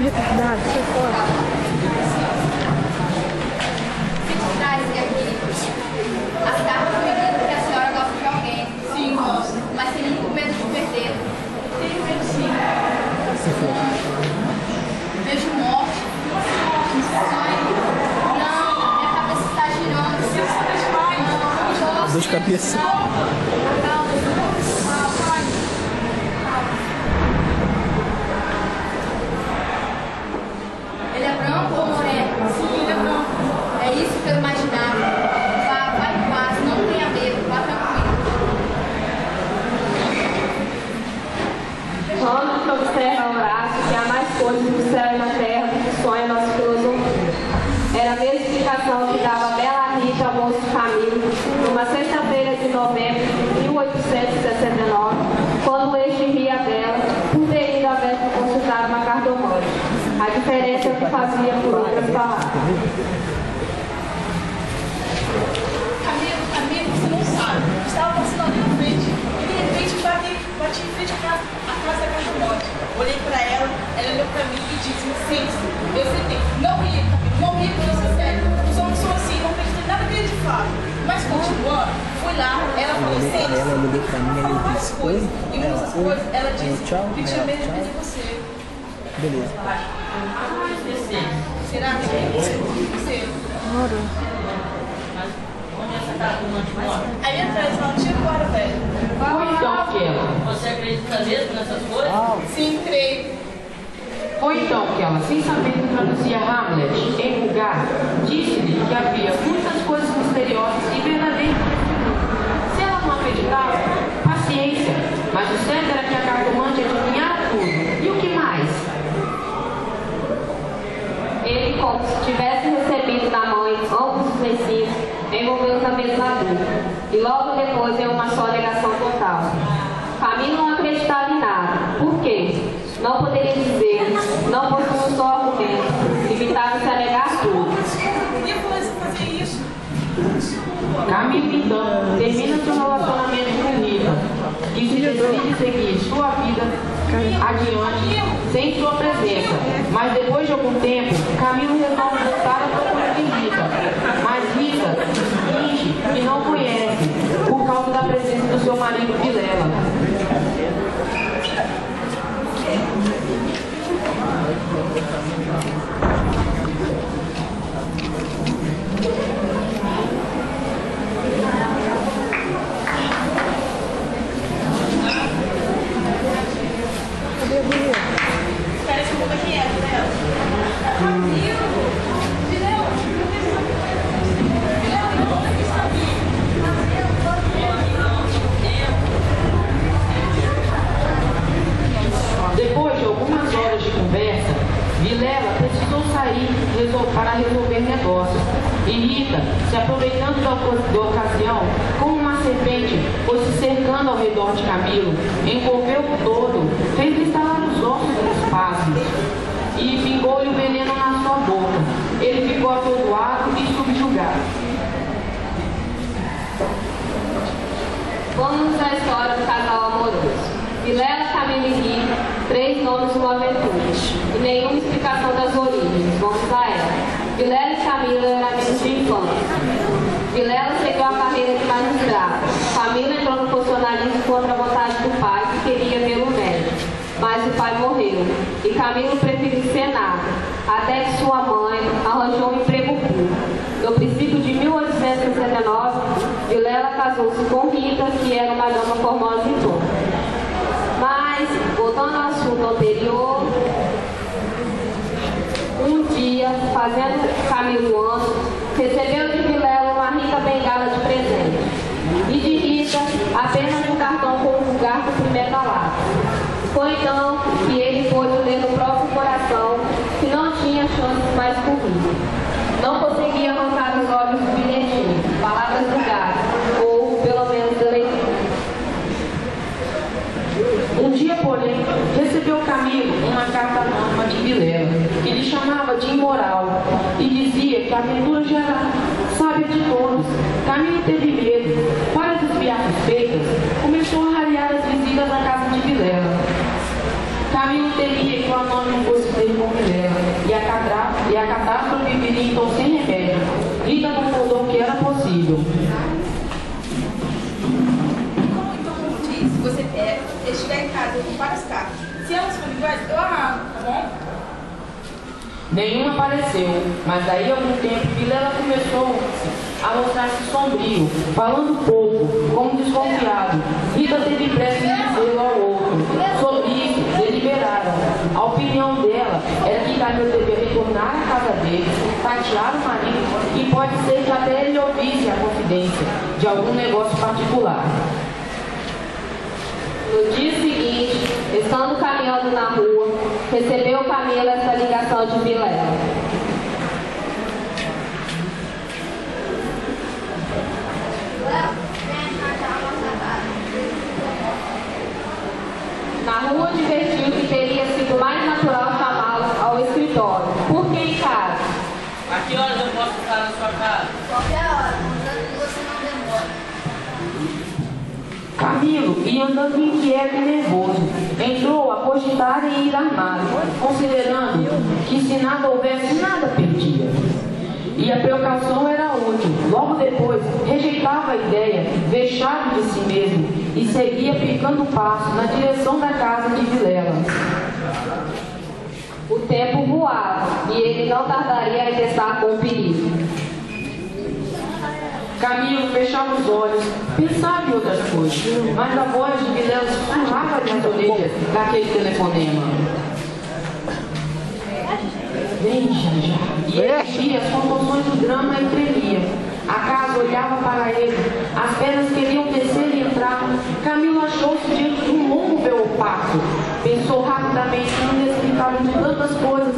retardado, sai fora. Traz aqui as cartas do menino que a senhora gosta de alguém. Sim, gosto. Mas tem muito medo de perder. Tenho medo, sim. Se for. Vejo morte. Sonho. Não, minha cabeça está girando. Você sabe demais. Dor de cabeça. Ele é branco ou moreno? Sim, ele é branco. É isso que eu imaginava. Vá em paz, não tenha medo, vá tranquilo. Quando se observa Horácio, que há mais coisas no céu e na terra do que sonha nosso filosofia. Era a mesma explicação que dava a bela Rita ao moço Camilo, numa sexta-feira de novembro de 1869, quando este ria dela, por ter ido à véspera consultar uma cartomante. A diferença é o que fazia por outras palavras. Camilo, você não sabe. Estava passando ali na frente. E de repente bati em frente à casa da cartomante. Olhei para ela, ela olhou para mim e disse: licença. Eu sentei. Não ri, Camilo, não ri, porque isso é sério. Os homens são assim, não acredito em nada que eles falam. Mas continuando, fui lá, ela falou: licença. Ela olhou pra mim e várias disse: coisas. E uma dessas coisas, ela disse: tchau, que tinha medo de perder você. beleza. Será que você? Aí atrás não tinha agora, velho. Ou então que ela? Você acredita mesmo nessas coisas? Sim, creio. Ou então que ela, sem saber que traduzia Hamlet em vulgar, disse-lhe que havia muitas coisas misteriosas e verdadeiras. Se ela não acreditava, paciência, mas o certo era que a cartomante adivinhava tudo. E o que mais? Ele, como se tivesse recebido da mãe ambos os ensinos, envolveu a mesma dúvida, e logo depois em uma só negação total. Camilo não acreditava em nada. Por quê? Não poderia dizer, não possuía um só argumento, limitava-se a negar tudo. E eu fazer isso? Camilo, então, termina seu relacionamento com Rita e se decide seguir sua vida adiante sem sua presença. Mas depois de algum tempo, Camilo resolve voltar à procura de Rita. Mas Rita finge que não conhece por causa da presença do seu marido Vilela. Cadê a guria? Parece um pouco aqui, né? Depois de algumas horas de conversa, Vilela precisou sair para resolver negócios. E Rita, se aproveitando da ocasião, como uma serpente, foi se cercando ao redor de Camilo, envolveu-o todo, fez-lhe estalar os ossos dos espasmos e pingou-lhe o veneno na sua boca. Ele ficou atordoado e subjugado. Vamos à história do casal amoroso. Vilela, Camilo e Rita, 3 nomes de uma aventura, e nenhuma explicação das origens. Vamos a ela. Vilela e Camilo eram amigos de infância. Vilela seguiu a carreira de magistrado. Camilo entrou no funcionalismo contra a vontade do pai, que queria vê-lo médico. Mas o pai morreu, e Camilo preferiu ser nada, até que sua mãe arranjou um emprego público. No princípio de 1869, Vilela casou-se com Rita, que era uma dama formosa e toda. Mas, voltando ao assunto anterior, um dia, fazendo Camilo anjo, recebeu de Vilela uma rica bengala de presente. E de Rita, apenas um cartão com um vulgar cumprimento alado. Foi então que ele pôde ler no próprio coração que não tinha chance mais por Rita. Não conseguia arrancar os olhos do bilhetinho, palavras vulgares, ou pelo menos da leitura. Um dia, porém, recebeu Camilo uma carta anônima de Vilela, que lhe chamava de imoral, e dizia que a aventura já era sábia de todos. Camilo teve medo. Para desviar suspeitas, começou a rarear as visitas na casa de Vilela. Camilo temia que o anônimo fosse ter com Vilela. Camilo. Como disse, você pega, deixa estiver em casa com várias cartas. Se elas forem iguais, eu amarro, tá bom? Nenhuma apareceu, mas daí a algum tempo Vilela começou a mostrar-se sombrio, falando pouco, como desconfiado. Rita teve pressa em dizer ao outro. Sobre isso, deliberaram. A opinião dela era que Camilo devia retornar à casa dele, tatear o marido e pode ser que até ele ouvisse a confidência de algum negócio particular. No dia seguinte, estando caminhando na rua, recebeu Camila essa ligação de Vilela. Na rua advertiu que teria sido mais natural chamá-lo ao escritório. Por que em casa? A que horas eu posso estar na sua casa? Qualquer hora, contanto que você não demora. Camilo ia andando inquieto e nervoso. Entrou a cogitar em ir armado, considerando que se nada houvesse, nada perdia. E a precaução era útil. Logo depois, rejeitava a ideia, vexado de si mesmo, e seguia picando o passo na direção da casa de Vilela. O tempo voava e ele não tardaria em estar com o perigo. Camilo fechava os olhos, pensava em outras coisas, mas a voz de Vilela sussurrava nas orelhas daquele telefonema. Vem, já. E ele via as contorções do drama e tremia. A casa olhava para ele, as pernas queriam descer e entrar. Camilo achou-se diante de um longo véu opaco. Pensou rapidamente no inexplicável de tantas coisas.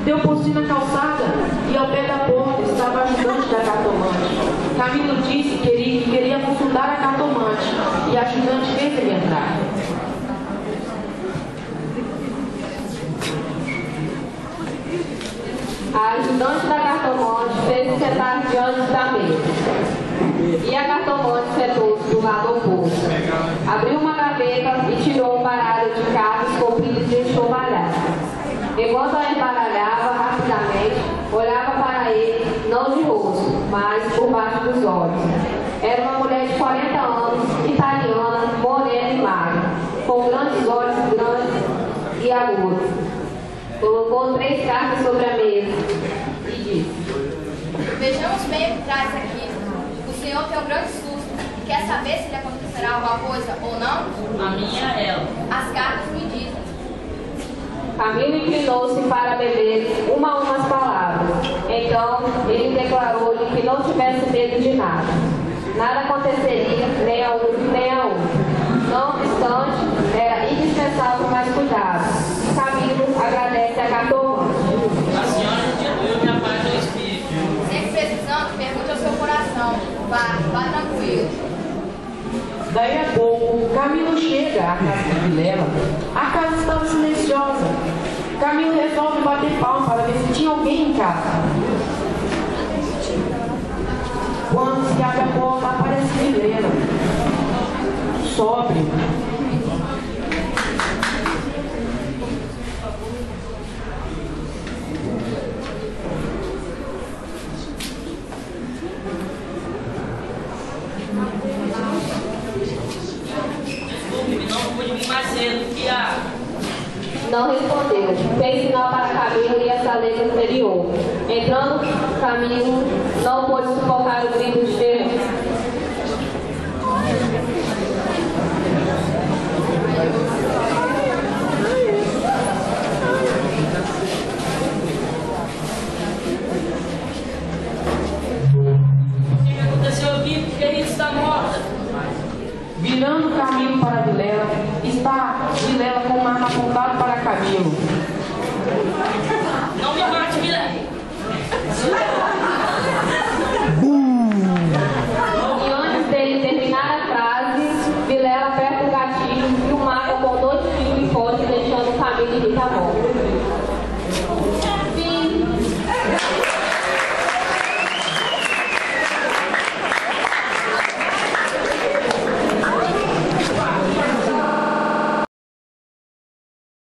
Deu por si na calçada e ao pé da porta estava a ajudante da cartomante. Camilo disse que queria consultar a cartomante e a ajudante fez ele entrar. A ajudante da cartomante fez-se sentar diante da mesa. E a cartomante sentou-se do lado oposto. Abriu uma gaveta e tirou um baralho de cartas compridas e enxovalhadas. Enquanto ela embaralhava rapidamente, olhava para ele, não de rosto, mas por baixo dos olhos. Era uma mulher de 40 anos, italiana, morena e magra, com grandes olhos grandes e agudos. Colocou 3 cartas sobre a mesa e disse: Vejamos bem por trás aqui. O senhor tem um grande susto e quer saber se lhe acontecerá alguma coisa ou não? A minha é ela. As cartas me dizem. Camilo inclinou-se para beber uma a uma as palavras. Então, ele declarou-lhe que não tivesse medo de nada. Nada aconteceria, nem a um nem a outro. Não obstante, era indispensável mais cuidado. Camilo agradece a cartomante. A senhora restituiu minha paz do espírito. Sempre precisando, pergunte ao seu coração. Vá tranquilo. Daí a pouco, Camilo chega à casa de Vilela. A casa estava silenciosa. Camilo resolve bater palma para ver se tinha alguém em casa. Quando se abre a porta, aparece Vilela. Sóbrio. Desculpe-me, não pude vir mais cedo. E a... Não respondeu. Fez sinal para Camilo e a sala anterior. Entrando, Camilo não pôde suportar o grito de terror. O que aconteceu aqui? Porque a Rita está morta. Virando o caminho para Vilela, está Vilela com uma arma apontada para Camilo. Não me mate, Vilela!